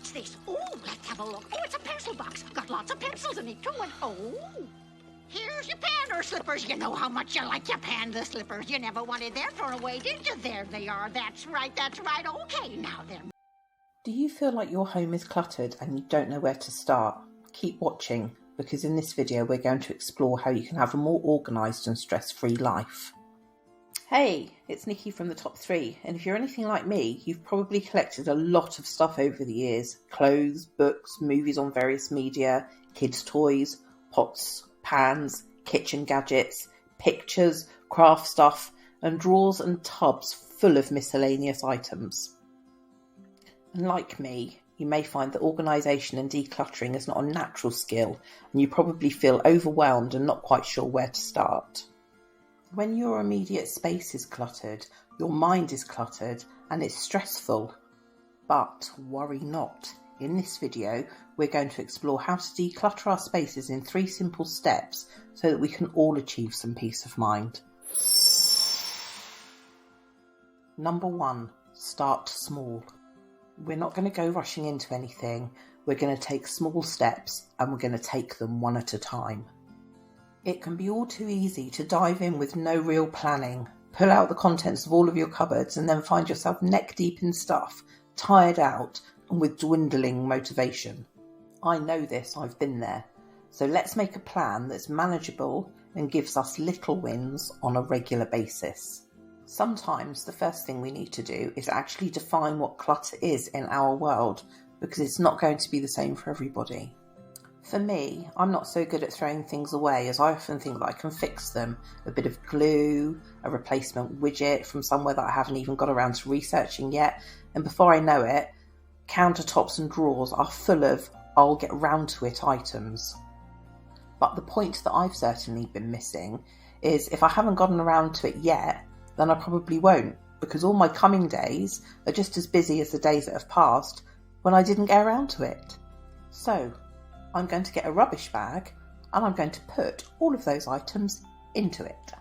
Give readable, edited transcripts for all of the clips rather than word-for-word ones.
What's this? Oh, let's have a look. Oh, it's a pencil box. Got lots of pencils in it, too. And here's your panda slippers. You know how much you like your panda slippers. You never wanted them thrown away, did you? There they are. That's right. Okay, now then. Do you feel like your home is cluttered and you don't know where to start? Keep watching, because in this video we're going to explore how you can have a more organised and stress-free life. Hey, it's Nikki from the Top 3, and if you're anything like me, you've probably collected a lot of stuff over the years. Clothes, books, movies on various media, kids' toys, pots, pans, kitchen gadgets, pictures, craft stuff, and drawers and tubs full of miscellaneous items. And like me, you may find that organisation and decluttering is not a natural skill, and you probably feel overwhelmed and not quite sure where to start. When your immediate space is cluttered, your mind is cluttered and it's stressful. But worry not. In this video, we're going to explore how to declutter our spaces in 3 simple steps so that we can all achieve some peace of mind. Number 1, start small. We're not going to go rushing into anything. We're going to take small steps and we're going to take them one at a time. It can be all too easy to dive in with no real planning, pull out the contents of all of your cupboards and then find yourself neck deep in stuff, tired out and with dwindling motivation. I know this, I've been there. So let's make a plan that's manageable and gives us little wins on a regular basis. Sometimes the first thing we need to do is actually define what clutter is in our world, because it's not going to be the same for everybody. For me, I'm not so good at throwing things away, as I often think that I can fix them. A bit of glue, a replacement widget from somewhere that I haven't even got around to researching yet, and before I know it, countertops and drawers are full of I'll get round to it items. But the point that I've certainly been missing is if I haven't gotten around to it yet, then I probably won't, because all my coming days are just as busy as the days that have passed when I didn't get around to it. So I'm going to get a rubbish bag and I'm going to put all of those items into it.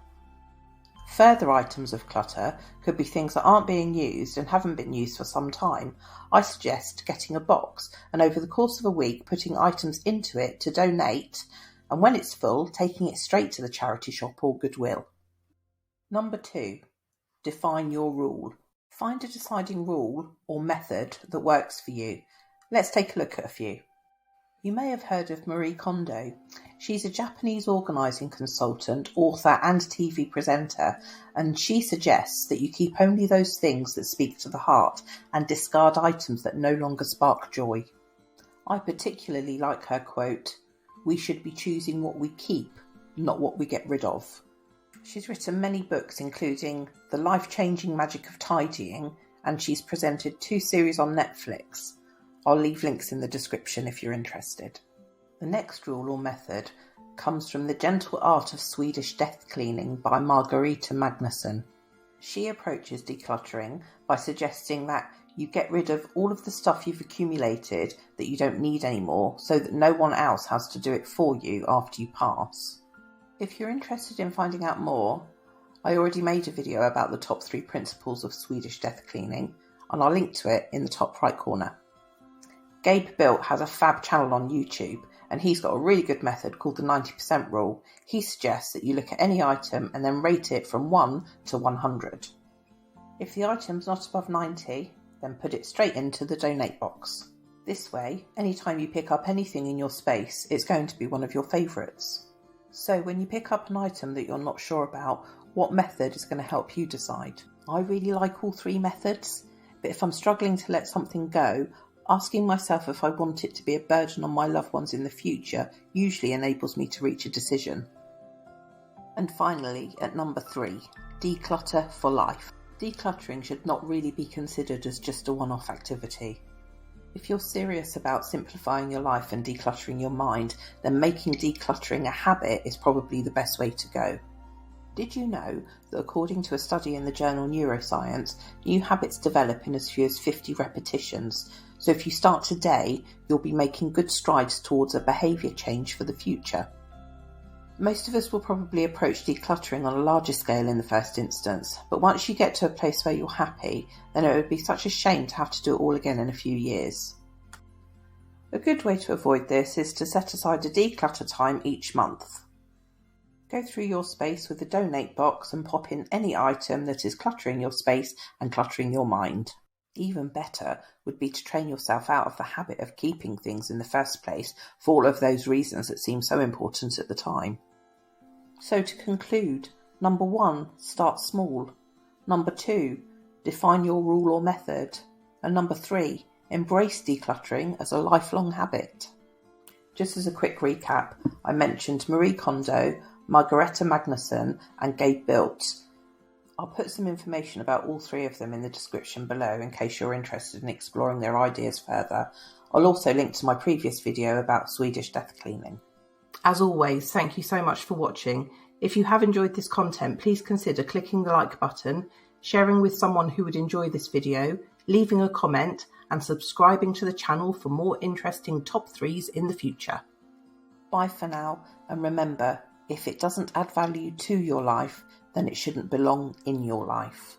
Further items of clutter could be things that aren't being used and haven't been used for some time. I suggest getting a box and over the course of a week putting items into it to donate, and when it's full, taking it straight to the charity shop or Goodwill. Number 2, define your rule. Find a deciding rule or method that works for you. Let's take a look at a few. You may have heard of Kondo. She's a Japanese organising consultant, author and TV presenter, and she suggests that you keep only those things that speak to the heart and discard items that no longer spark joy. I particularly like her quote, "We should be choosing what we keep, not what we get rid of." She's written many books, including The Life-Changing Magic of Tidying, and she's presented 2 series on Netflix. I'll leave links in the description if you're interested. The next rule or method comes from The Gentle Art of Swedish Death Cleaning by Margareta Magnusson. She approaches decluttering by suggesting that you get rid of all of the stuff you've accumulated that you don't need anymore so that no one else has to do it for you after you pass. If you're interested in finding out more, I already made a video about the top 3 principles of Swedish death cleaning, and I'll link to it in the top right corner. Gabe Built has a fab channel on YouTube, and he's got a really good method called the 90% rule. He suggests that you look at any item and then rate it from 1 to 100. If the item's not above 90, then put it straight into the donate box. This way, anytime you pick up anything in your space, it's going to be one of your favourites. So when you pick up an item that you're not sure about, what method is going to help you decide? I really like all 3 methods, but if I'm struggling to let something go, asking myself if I want it to be a burden on my loved ones in the future usually enables me to reach a decision. And finally, at number 3, declutter for life. Decluttering should not really be considered as just a one-off activity. If you're serious about simplifying your life and decluttering your mind, then making decluttering a habit is probably the best way to go. Did you know that according to a study in the journal Neuroscience, new habits develop in as few as 50 repetitions? So if you start today, you'll be making good strides towards a behaviour change for the future. Most of us will probably approach decluttering on a larger scale in the first instance, but once you get to a place where you're happy, then it would be such a shame to have to do it all again in a few years. A good way to avoid this is to set aside a declutter time each month. Go through your space with the donate box and pop in any item that is cluttering your space and cluttering your mind. Even better would be to train yourself out of the habit of keeping things in the first place for all of those reasons that seem so important at the time. So to conclude, number 1, start small. Number 2, define your rule or method. And number 3, embrace decluttering as a lifelong habit. Just as a quick recap, I mentioned Marie Kondo, Margareta Magnusson and Gabe Built. I'll put some information about all 3 of them in the description below in case you're interested in exploring their ideas further. I'll also link to my previous video about Swedish death cleaning. As always, thank you so much for watching. If you have enjoyed this content, please consider clicking the like button, sharing with someone who would enjoy this video, leaving a comment and subscribing to the channel for more interesting top 3s in the future. Bye for now, and remember, if it doesn't add value to your life, then it shouldn't belong in your life.